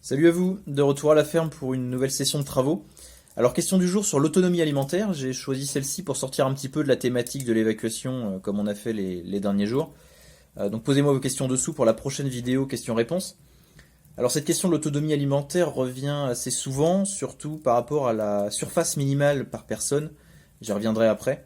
Salut à vous, de retour à la ferme pour une nouvelle session de travaux. Alors question du jour sur l'autonomie alimentaire, j'ai choisi celle-ci pour sortir un petit peu de la thématique de l'évacuation comme on a fait les derniers jours. Donc posez-moi vos questions dessous pour la prochaine vidéo questions-réponses. Alors cette question de l'autonomie alimentaire revient assez souvent, surtout par rapport à la surface minimale par personne, j'y reviendrai après.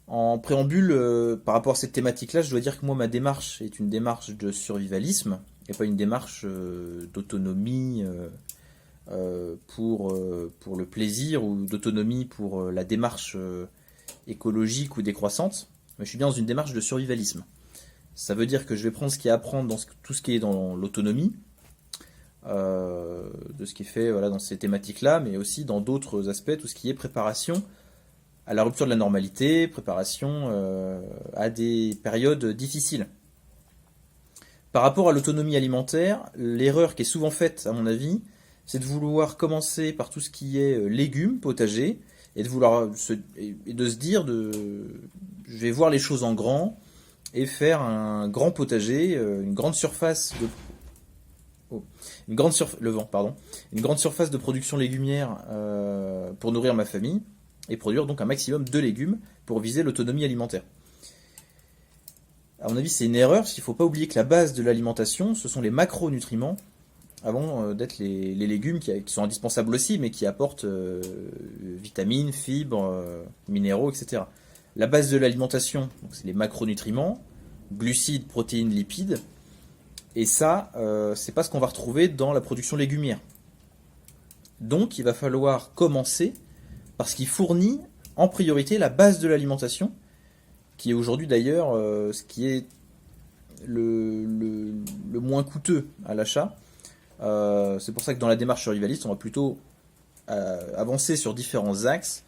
En préambule, par rapport à cette thématique-là, je dois dire que moi ma démarche est une démarche de survivalisme et pas une démarche d'autonomie pour le plaisir ou d'autonomie pour la démarche écologique ou décroissante, mais je suis bien dans une démarche de survivalisme. Ça veut dire que je vais prendre ce qu'il y a à prendre dans tout ce qui est dans l'autonomie, de ce qui est fait voilà, dans ces thématiques-là, mais aussi dans d'autres aspects, tout ce qui est préparation à la rupture de la normalité, préparation à des périodes difficiles. Par rapport à l'autonomie alimentaire, l'erreur qui est souvent faite, à mon avis, c'est de vouloir commencer par tout ce qui est légumes, potagers, et de se dire je vais voir les choses en grand et faire un grand potager, une grande surface de une grande surface de production légumière pour nourrir ma famille et produire donc un maximum de légumes pour viser l'autonomie alimentaire. À mon avis, c'est une erreur, parce qu'il ne faut pas oublier que la base de l'alimentation, ce sont les macronutriments, avant d'être les légumes qui sont indispensables aussi, mais qui apportent vitamines, fibres, minéraux, etc. La base de l'alimentation, c'est les macronutriments, glucides, protéines, lipides, et ça, c'est pas ce qu'on va retrouver dans la production légumière. Donc, il va falloir commencer par ce qui fournit en priorité la base de l'alimentation, qui est aujourd'hui d'ailleurs ce qui est le moins coûteux à l'achat. C'est pour ça que dans la démarche survivaliste, on va plutôt avancer sur différents axes,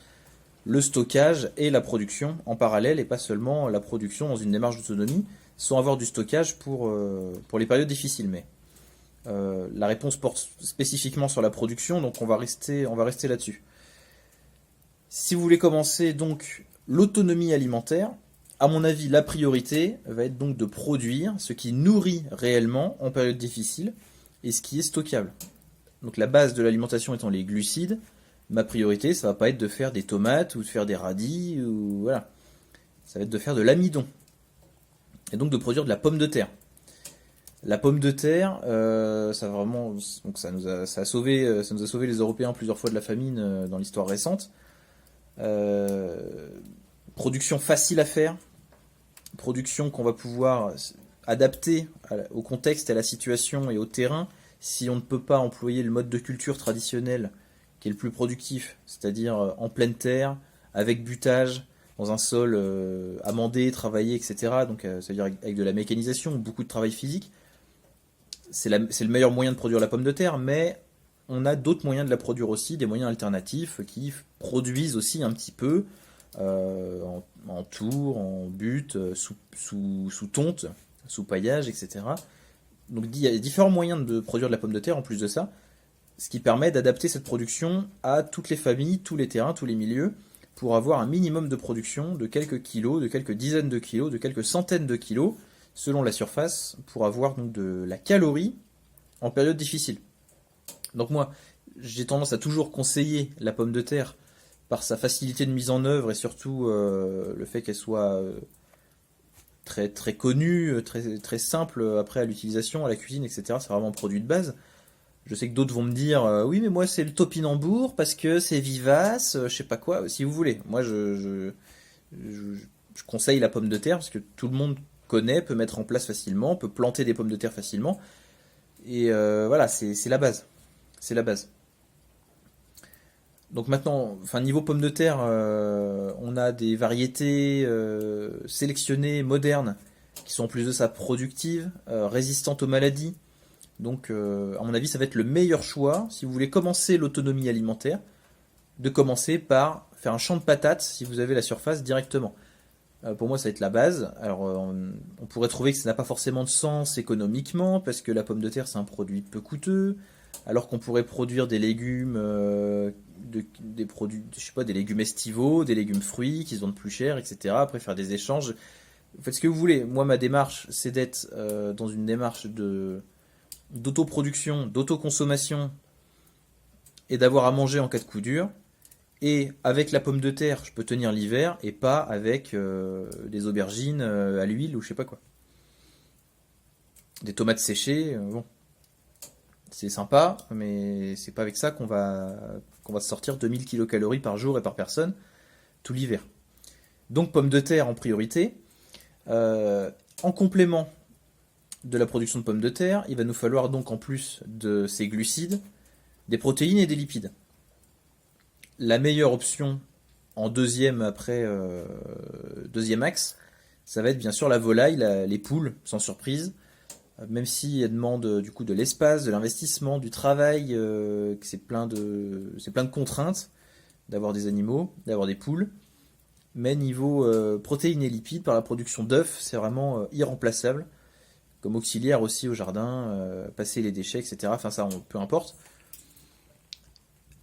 le stockage et la production en parallèle, et pas seulement la production dans une démarche d'autonomie, sans avoir du stockage pour les périodes difficiles. Mais la réponse porte spécifiquement sur la production, donc on va rester là-dessus. Si vous voulez commencer donc l'autonomie alimentaire, à mon avis, la priorité va être donc de produire ce qui nourrit réellement en période difficile et ce qui est stockable. Donc la base de l'alimentation étant les glucides, ma priorité, ça va pas être de faire des tomates ou de faire des radis, ou voilà. Ça va être de faire de l'amidon. Et donc de produire de la pomme de terre. La pomme de terre, ça vraiment, donc ça nous a sauvé les Européens plusieurs fois de la famine dans l'histoire récente. Production facile à faire, production qu'on va pouvoir adapter au contexte, à la situation et au terrain, si on ne peut pas employer le mode de culture traditionnel qui est le plus productif, c'est-à-dire en pleine terre, avec butage, dans un sol amendé, travaillé, etc. Donc ça veut dire avec de la mécanisation, beaucoup de travail physique. C'est le meilleur moyen de produire la pomme de terre, mais on a d'autres moyens de la produire aussi, des moyens alternatifs qui produisent aussi un petit peu, en tour, en butte, sous tonte, sous paillage, etc. Donc il y a différents moyens de produire de la pomme de terre en plus de ça, ce qui permet d'adapter cette production à toutes les familles, tous les terrains, tous les milieux, pour avoir un minimum de production de quelques kilos, de quelques dizaines de kilos, de quelques centaines de kilos, selon la surface, pour avoir donc de la calorie en période difficile. Donc moi, j'ai tendance à toujours conseiller la pomme de terre par sa facilité de mise en œuvre et surtout le fait qu'elle soit très, très connue, très, très simple après à l'utilisation, à la cuisine, etc. C'est vraiment un produit de base. Je sais que d'autres vont me dire oui, mais moi c'est le topinambour parce que c'est vivace, je sais pas quoi, si vous voulez. Moi je conseille la pomme de terre parce que tout le monde connaît, peut mettre en place facilement, peut planter des pommes de terre facilement. Et voilà, c'est la base. C'est la base. Donc maintenant, enfin niveau pommes de terre, on a des variétés sélectionnées, modernes, qui sont en plus de ça productives, résistantes aux maladies. Donc à mon avis, ça va être le meilleur choix, si vous voulez commencer l'autonomie alimentaire, de commencer par faire un champ de patates, si vous avez la surface, directement. Pour moi, ça va être la base. Alors on pourrait trouver que ça n'a pas forcément de sens économiquement, parce que la pomme de terre, c'est un produit peu coûteux, alors qu'on pourrait produire des légumes, des produits, je sais pas, des légumes estivaux, des légumes fruits qui se vendent plus cher, etc. Après faire des échanges. Faites ce que vous voulez. Moi, ma démarche, c'est d'être dans une démarche d'autoproduction, d'autoconsommation et d'avoir à manger en cas de coup dur. Et avec la pomme de terre, je peux tenir l'hiver et pas avec des aubergines à l'huile ou je sais pas quoi. Des tomates séchées, bon, c'est sympa, mais c'est pas avec ça qu'on va sortir 2000 kilocalories par jour et par personne tout l'hiver. Donc pommes de terre en priorité. En complément de la production de pommes de terre, il va nous falloir donc en plus de ces glucides, des protéines et des lipides. La meilleure option en deuxième deuxième axe, ça va être bien sûr la volaille, les poules, sans surprise. Même si elles demandent du coup de l'espace, de l'investissement, du travail, que c'est plein de contraintes d'avoir des animaux, d'avoir des poules. Mais niveau protéines et lipides, par la production d'œufs, c'est vraiment irremplaçable. Comme auxiliaire aussi au jardin, passer les déchets, etc. Enfin ça, peu importe.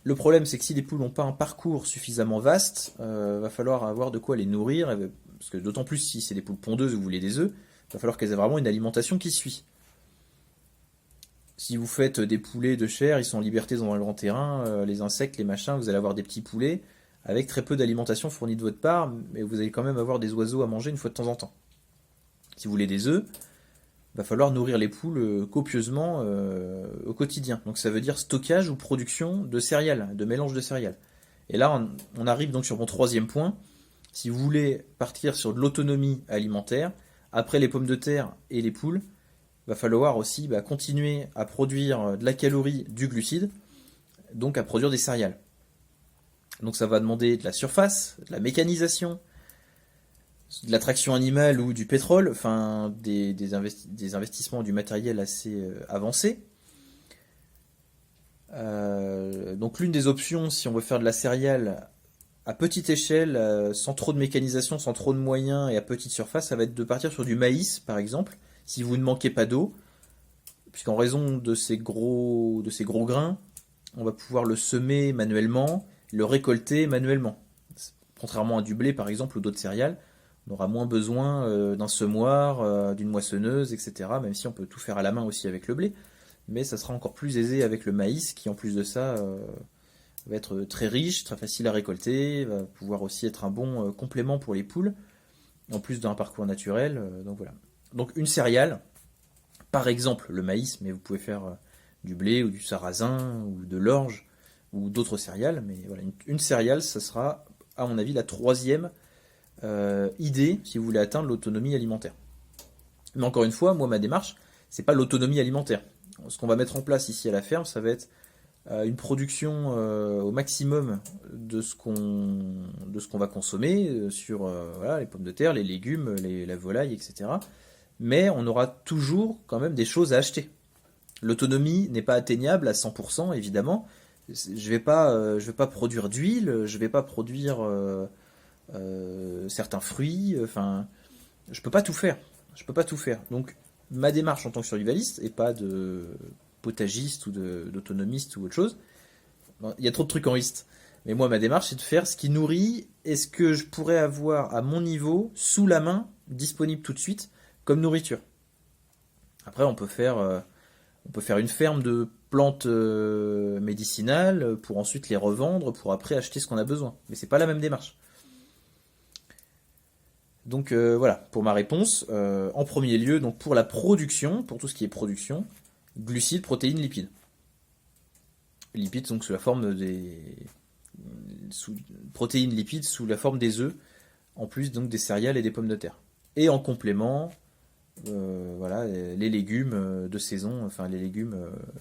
Le problème, c'est que si les poules n'ont pas un parcours suffisamment vaste, va falloir avoir de quoi les nourrir, parce que d'autant plus si c'est des poules pondeuses ou vous voulez des œufs, il va falloir qu'elles aient vraiment une alimentation qui suit. Si vous faites des poulets de chair, ils sont en liberté dans un grand terrain, les insectes, les machins, vous allez avoir des petits poulets avec très peu d'alimentation fournie de votre part, mais vous allez quand même avoir des oiseaux à manger une fois de temps en temps. Si vous voulez des œufs, il va falloir nourrir les poules copieusement au quotidien. Donc ça veut dire stockage ou production de céréales, de mélange de céréales. Et là, on arrive donc sur mon troisième point. Si vous voulez partir sur de l'autonomie alimentaire, après les pommes de terre et les poules, va falloir aussi continuer à produire de la calorie, du glucide, donc à produire des céréales. Donc ça va demander de la surface, de la mécanisation, de la traction animale ou du pétrole, enfin des investissements, du matériel assez avancé. Donc l'une des options, si on veut faire de la céréale à petite échelle, sans trop de mécanisation, sans trop de moyens et à petite surface, ça va être de partir sur du maïs, par exemple, si vous ne manquez pas d'eau, puisqu'en raison de ces gros grains, on va pouvoir le semer manuellement, le récolter manuellement. Contrairement à du blé, par exemple, ou d'autres céréales, on aura moins besoin d'un semoir, d'une moissonneuse, etc. Même si on peut tout faire à la main aussi avec le blé, mais ça sera encore plus aisé avec le maïs, qui en plus de ça va être très riche, très facile à récolter, va pouvoir aussi être un bon complément pour les poules, en plus d'un parcours naturel. Donc voilà. Donc une céréale, par exemple le maïs, mais vous pouvez faire du blé ou du sarrasin ou de l'orge ou d'autres céréales, mais voilà, une céréale, ça sera à mon avis la troisième idée si vous voulez atteindre l'autonomie alimentaire. Mais encore une fois, moi ma démarche, c'est pas l'autonomie alimentaire. Ce qu'on va mettre en place ici à la ferme, ça va être une production au maximum de ce qu'on va consommer sur voilà, les pommes de terre, les légumes, la volaille, etc. Mais on aura toujours quand même des choses à acheter. L'autonomie n'est pas atteignable à 100%, évidemment. Je vais pas produire d'huile, je vais pas produire certains fruits. Enfin, je peux pas tout faire. Je peux pas tout faire. Donc, ma démarche en tant que survivaliste, et pas de potagiste ou d'autonomiste ou autre chose, il y a trop de trucs en liste. Mais moi, ma démarche, c'est de faire ce qui nourrit et ce que je pourrais avoir à mon niveau, sous la main, disponible tout de suite, comme nourriture. Après, on peut faire une ferme de plantes médicinales pour ensuite les revendre, pour après acheter ce qu'on a besoin. Mais c'est pas la même démarche. Donc voilà, pour ma réponse, en premier lieu, donc pour la production, pour tout ce qui est production, glucides, protéines, lipides. Lipides donc sous la forme protéines, lipides sous la forme des œufs, en plus donc des céréales et des pommes de terre. Et en complément, voilà, les légumes de saison, enfin les légumes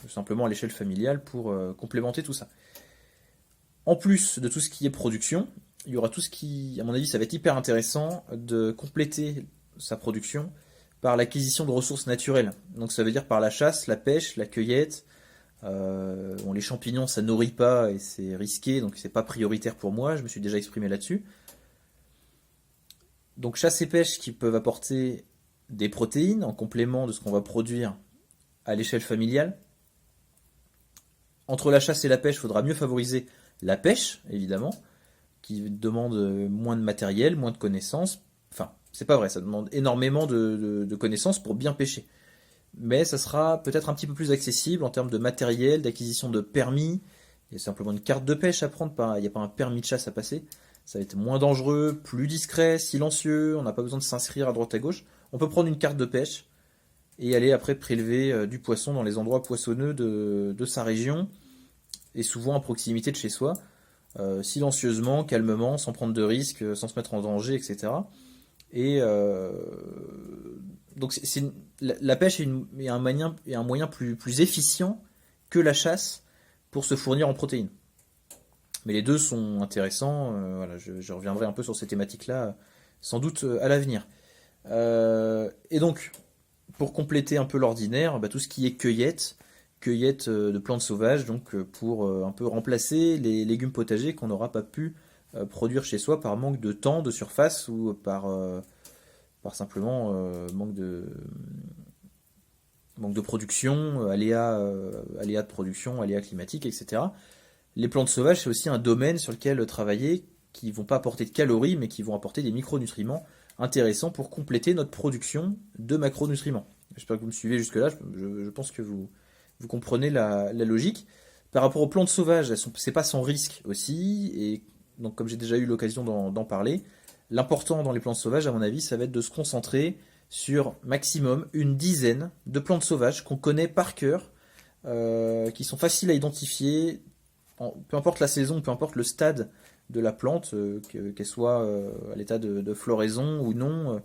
simplement à l'échelle familiale pour complémenter tout ça. En plus de tout ce qui est production, il y aura tout ce qui, à mon avis, ça va être hyper intéressant de compléter sa production par l'acquisition de ressources naturelles. Donc ça veut dire par la chasse, la pêche, la cueillette. Bon, les champignons, ça nourrit pas et c'est risqué, donc c'est pas prioritaire pour moi. Je me suis déjà exprimé là-dessus. Donc chasse et pêche qui peuvent apporter des protéines en complément de ce qu'on va produire à l'échelle familiale. Entre la chasse et la pêche, il faudra mieux favoriser la pêche, évidemment, qui demande moins de matériel, moins de connaissances. Enfin, c'est pas vrai, ça demande énormément de connaissances pour bien pêcher. mais ça sera peut-être un petit peu plus accessible en termes de matériel, d'acquisition de permis. Il y a simplement une carte de pêche à prendre, il n'y a pas un permis de chasse à passer. Ça va être moins dangereux, plus discret, silencieux, on n'a pas besoin de s'inscrire à droite à gauche. On peut prendre une carte de pêche et aller après prélever du poisson dans les endroits poissonneux de sa région, et souvent à proximité de chez soi, silencieusement, calmement, sans prendre de risques, sans se mettre en danger, etc. Et donc la pêche est un moyen plus efficient que la chasse pour se fournir en protéines. Mais les deux sont intéressants. Voilà, je reviendrai un peu sur ces thématiques-là, sans doute à l'avenir. Et donc, pour compléter un peu l'ordinaire, tout ce qui est cueillette de plantes sauvages, donc pour un peu remplacer les légumes potagers qu'on n'aura pas pu produire chez soi par manque de temps, de surface ou par simplement manque de production, aléas de production, aléas climatiques, etc. Les plantes sauvages, c'est aussi un domaine sur lequel travailler qui ne vont pas apporter de calories, mais qui vont apporter des micronutriments intéressants pour compléter notre production de macronutriments. J'espère que vous me suivez jusque-là, je pense que vous comprenez la logique. Par rapport aux plantes sauvages, c'est pas sans risque aussi, et donc comme j'ai déjà eu l'occasion d'en parler, l'important dans les plantes sauvages, à mon avis, ça va être de se concentrer sur maximum une dizaine de plantes sauvages qu'on connaît par cœur, qui sont faciles à identifier, peu importe la saison, peu importe le stade de la plante, qu'elle soit à l'état de floraison ou non,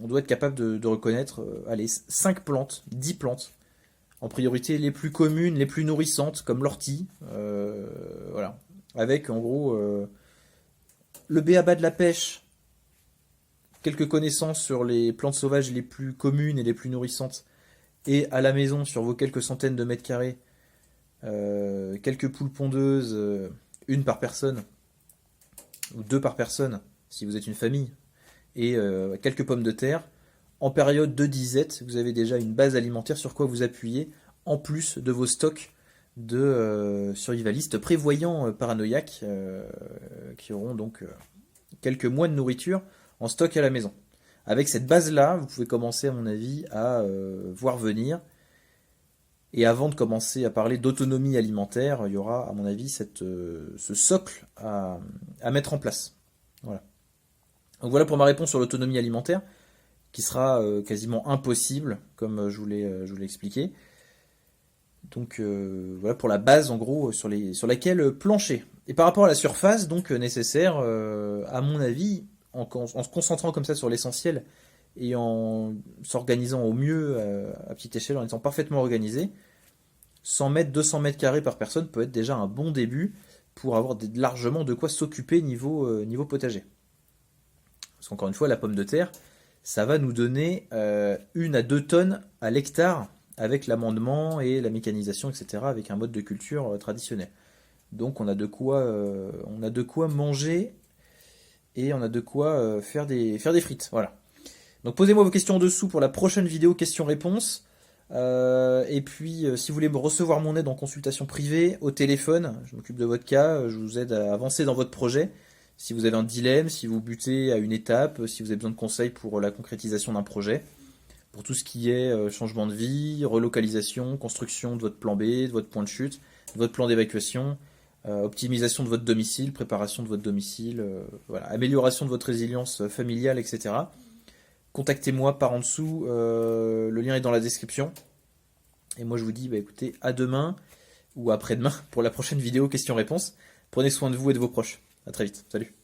on doit être capable de reconnaître 5 plantes, 10 plantes, en priorité les plus communes, les plus nourrissantes, comme l'ortie, voilà, avec en gros le b.a.-ba de la pêche, quelques connaissances sur les plantes sauvages les plus communes et les plus nourrissantes, et à la maison, sur vos quelques centaines de mètres carrés, quelques poules pondeuses, une par personne, ou deux par personne, si vous êtes une famille, et quelques pommes de terre. En période de disette, vous avez déjà une base alimentaire sur quoi vous appuyer, en plus de vos stocks de survivalistes prévoyants paranoïaques, qui auront donc quelques mois de nourriture en stock à la maison. Avec cette base-là, vous pouvez commencer, à mon avis, à voir venir. Et avant de commencer à parler d'autonomie alimentaire, il y aura, à mon avis, ce socle à mettre en place. Voilà. Donc voilà pour ma réponse sur l'autonomie alimentaire, qui sera quasiment impossible, comme je vous l'ai expliqué. Donc voilà pour la base, en gros, sur laquelle plancher. Et par rapport à la surface, donc nécessaire, à mon avis, en se concentrant comme ça sur l'essentiel, et en s'organisant au mieux à petite échelle, en étant parfaitement organisé, 100 mètres, 200 mètres carrés par personne peut être déjà un bon début pour avoir largement de quoi s'occuper niveau potager. Parce qu'encore une fois, la pomme de terre, ça va nous donner 1 à 2 tonnes à l'hectare avec l'amendement et la mécanisation, etc., avec un mode de culture traditionnel. Donc on a de quoi manger et on a de quoi faire des frites. Voilà. Donc posez-moi vos questions en dessous pour la prochaine vidéo questions-réponses. Et puis si vous voulez me recevoir mon aide en consultation privée au téléphone, je m'occupe de votre cas, je vous aide à avancer dans votre projet. Si vous avez un dilemme, si vous butez à une étape, si vous avez besoin de conseils pour la concrétisation d'un projet, pour tout ce qui est changement de vie, relocalisation, construction de votre plan B, de votre point de chute, de votre plan d'évacuation, optimisation de votre domicile, préparation de votre domicile, voilà, amélioration de votre résilience familiale, etc. Contactez-moi par en dessous, le lien est dans la description. Et moi je vous dis, écoutez, à demain ou après-demain pour la prochaine vidéo questions-réponses. Prenez soin de vous et de vos proches. À très vite, salut.